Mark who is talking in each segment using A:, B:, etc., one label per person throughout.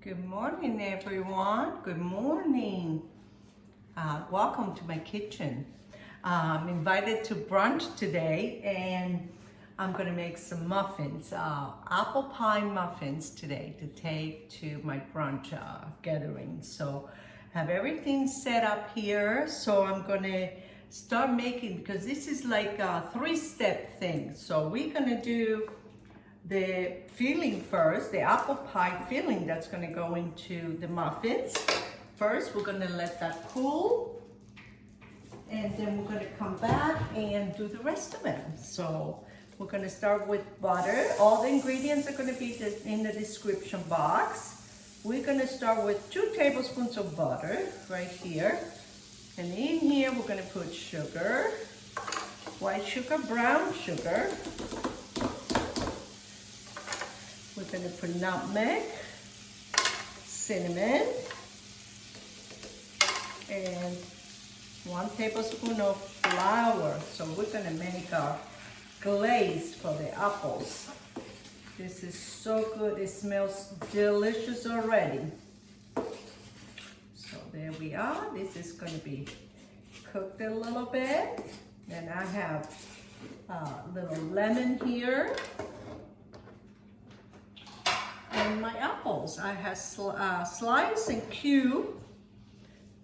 A: Good morning, everyone. Good morning. Welcome to my kitchen. I'm invited to brunch today, and I'm going to make some muffins, apple pie muffins today to take to my brunch gathering. So I have everything set up here. So I'm going to start making, because this is like a three-step thing. So we're going to do the filling first, the apple pie filling that's going to go into the muffins. First, we're going to let that cool, and then we're going to come back and do the rest of it. So we're going to start with butter. All the ingredients are going to be in the description box. We're going to start with 2 tablespoons of butter right here. And in here, we're going to put sugar, white sugar, brown sugar. We're going to put nutmeg, cinnamon, and 1 tablespoon of flour. So we're going to make our glaze for the apples. This is so good. It smells delicious already. So there we are. This is going to be cooked a little bit. And I have a little lemon here. And my apples, I have sliced and cubed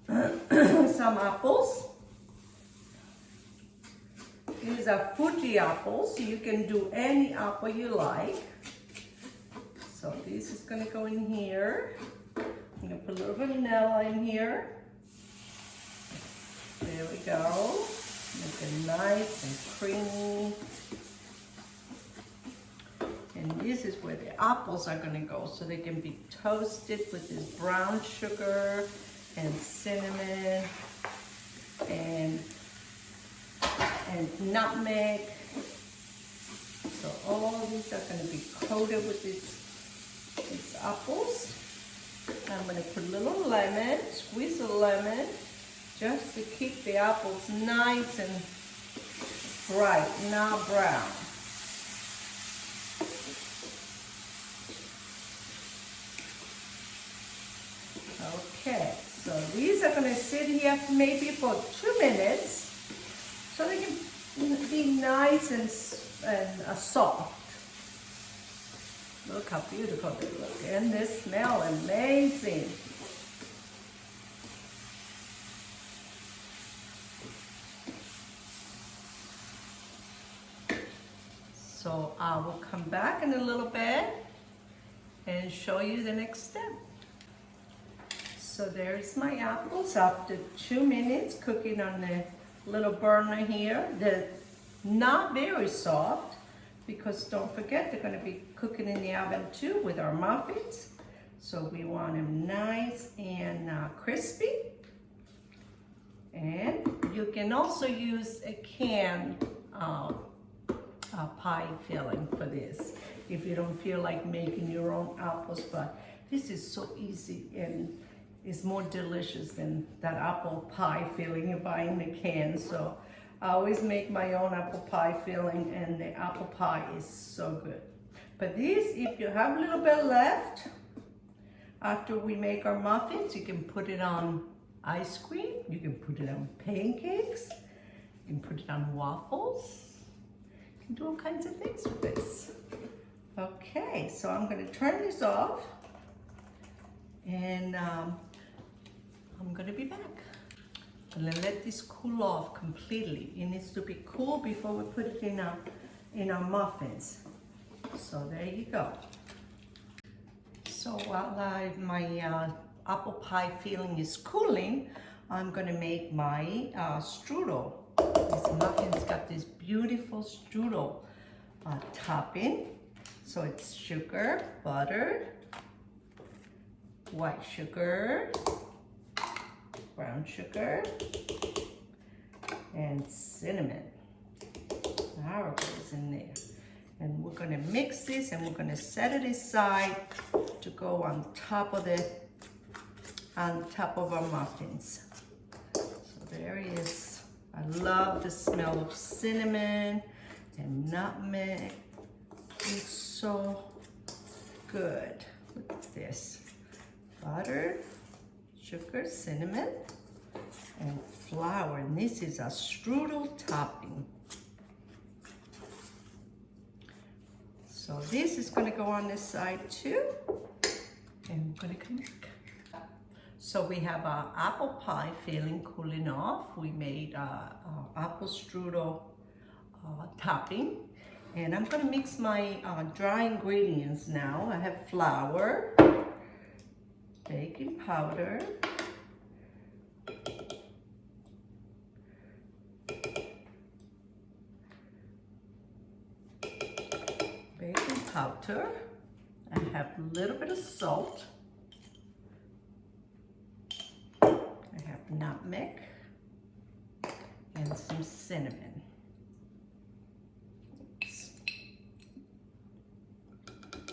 A: some apples. These are Fuji apples, so you can do any apple you like. So this is gonna go in here. I'm gonna put a little vanilla in here. There we go. Make it nice and creamy. And this is where the apples are going to go, so they can be toasted with this brown sugar and cinnamon and nutmeg. So all of these are going to be coated with these apples. I'm going to put a little lemon, squeeze a lemon, just to keep the apples nice and bright, not brown. Okay, so these are going to sit here maybe for 2 minutes, so they can be nice and soft. Look how beautiful they look, and they smell amazing. So I will come back in a little bit and show you the next step. So there's my apples after 2 minutes cooking on the little burner here. They're not very soft, because don't forget they're going to be cooking in the oven too with our muffins. So we want them nice and crispy. And you can also use a canned pie filling for this if you don't feel like making your own apples. But this is so easy, and it's more delicious than that apple pie filling you buy in the can. So I always make my own apple pie filling, and the apple pie is so good. But this, if you have a little bit left after we make our muffins, you can put it on ice cream, you can put it on pancakes, you can put it on waffles. You can do all kinds of things with this. Okay, so I'm going to turn this off, and I'm going to be back. I'm going to let this cool off completely. It needs to be cool before we put it in our muffins. So there you go. So while my apple pie filling is cooling, I'm going to make my strudel. This muffin's got this beautiful strudel topping. So it's sugar, butter, white sugar, brown sugar, and cinnamon. Flour goes in there. And we're gonna mix this, and we're gonna set it aside to go on top of our muffins. So there it is. I love the smell of cinnamon and nutmeg. It's so good. Look at this. sugar, cinnamon, and flour. And this is a strudel topping. So this is going to go on this side too. And we're going to connect. So we have our apple pie filling cooling off. We made apple strudel topping. And I'm going to mix my dry ingredients now. I have flour, baking powder, I have a little bit of salt, I have nutmeg, and some cinnamon. Oops.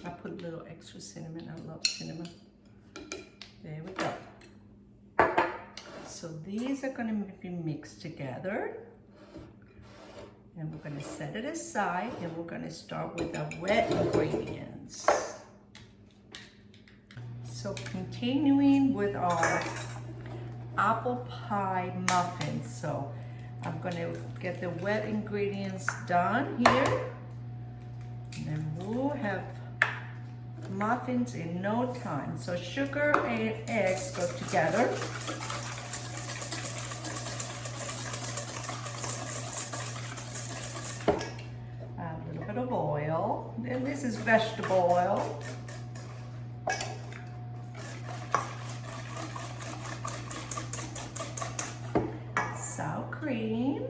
A: I put a little extra cinnamon, I love cinnamon. There we go. So these are going to be mixed together. And we're going to set it aside, and we're going to start with the wet ingredients. So continuing with our apple pie muffins. So I'm going to get the wet ingredients done here. And then we'll have muffins in no time. So sugar and eggs go together. Of oil, and this is vegetable oil. Sour cream.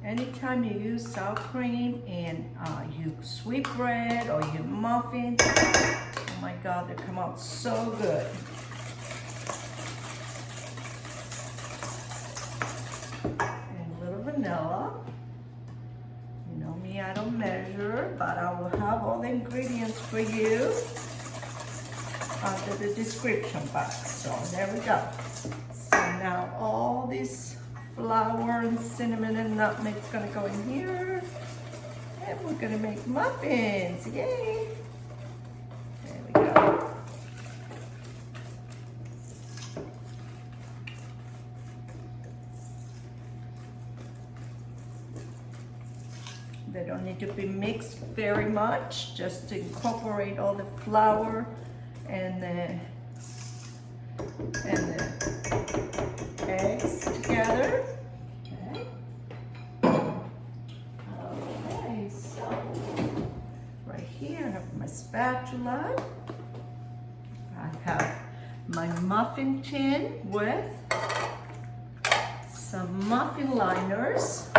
A: Anytime you use sour cream in your sweetbread or your muffins, oh my God, they come out so good. And a little vanilla. I don't measure, but I will have all the ingredients for you under the description box. So there we go. So now all this flour and cinnamon and nutmeg is going to go in here, and we're going to make muffins. Yay! There we go. They don't need to be mixed very much, just to incorporate all the flour and the eggs together. Okay, so right here I have my spatula. I have my muffin tin with some muffin liners.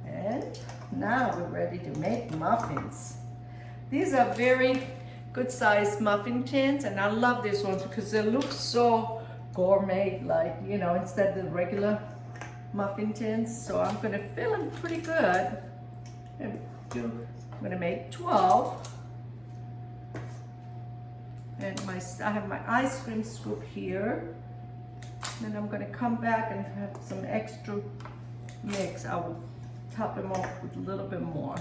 A: And now we're ready to make muffins. These are very good sized muffin tins, and I love these ones because they look so gourmet, like, you know, instead of the regular muffin tins. So I'm gonna fill them pretty good. I'm gonna make 12. And I have my ice cream scoop here. Then I'm gonna come back and have some extra mix. I will top them off with a little bit more.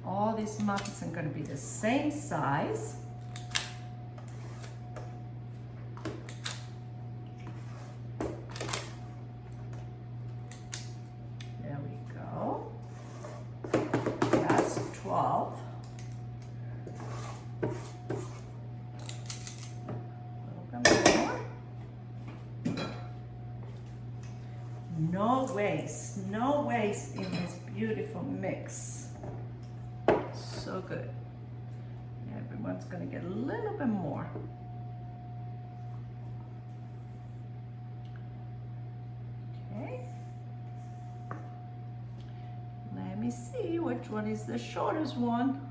A: All these muffins are going to be the same size. There we go. That's 12. No waste in this beautiful mix. So good. Everyone's gonna get a little bit more. Okay. Let me see which one is the shortest one.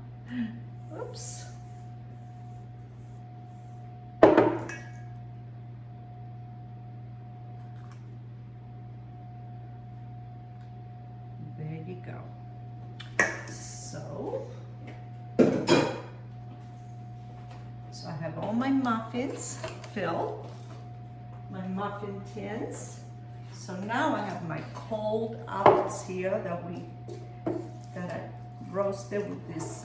A: Oops. There you go. So I have all my muffins filled, my muffin tins. So now I have my cold apples here that I roasted with this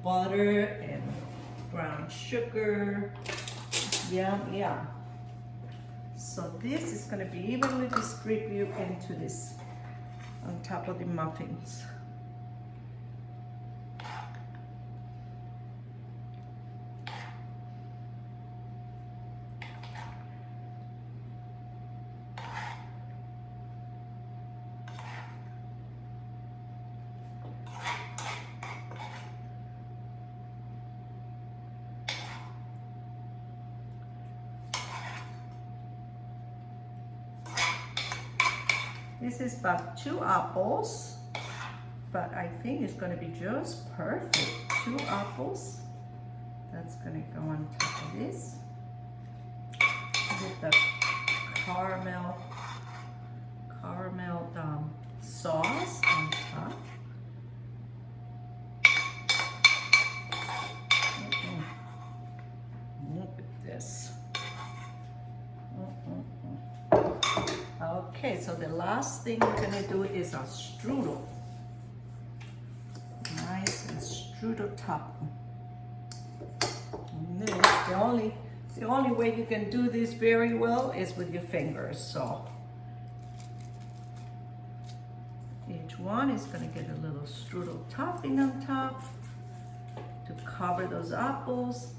A: butter and brown sugar. Yum, yum. So this is going to be evenly distributed into this on top of the muffins. This is about 2 apples, but I think it's going to be just perfect. 2 apples. That's going to go on top of this. With the caramel sauce on top. Look at this. Okay, so the last thing we're gonna do is our strudel. Nice and strudel topping. And this, the only way you can do this very well is with your fingers. So each one is gonna get a little strudel topping on top to cover those apples.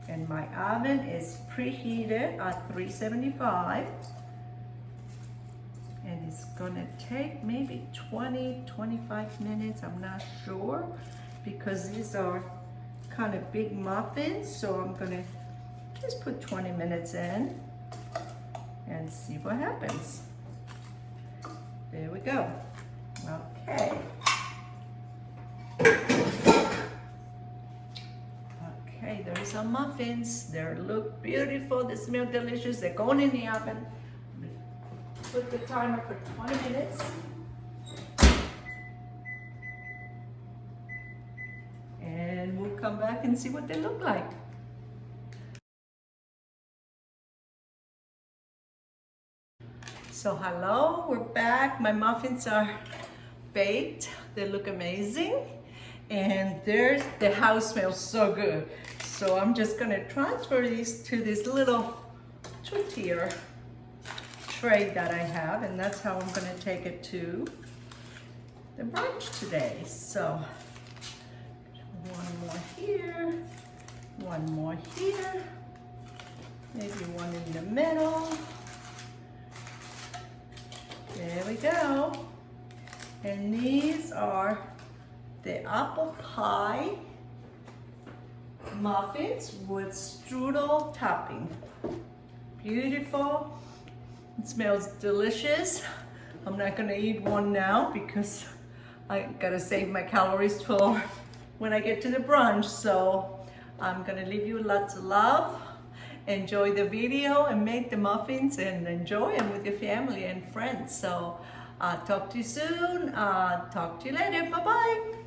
A: And my oven is preheated at 375. And it's gonna take maybe 20-25 minutes, I'm not sure, because these are kind of big muffins. So I'm gonna just put 20 minutes in and see what happens. There we go. Okay. Okay, there's our muffins. They look beautiful. They smell delicious. They're going in the oven. Put the timer for 20 minutes. And we'll come back and see what they look like. So hello, we're back. My muffins are baked. They look amazing. And the house smells so good. So I'm just gonna transfer these to this little tortilla tray that I have, and that's how I'm gonna take it to the brunch today. So one more here, one more here, maybe one in the middle. There we go. And these are the apple pie muffins with strudel topping. Beautiful. It smells delicious. I'm not gonna eat one now because I gotta save my calories for when I get to the brunch. So I'm gonna leave you lots of love. Enjoy the video and make the muffins and enjoy them with your family and friends. So talk to you soon. Talk to you later. Bye-bye.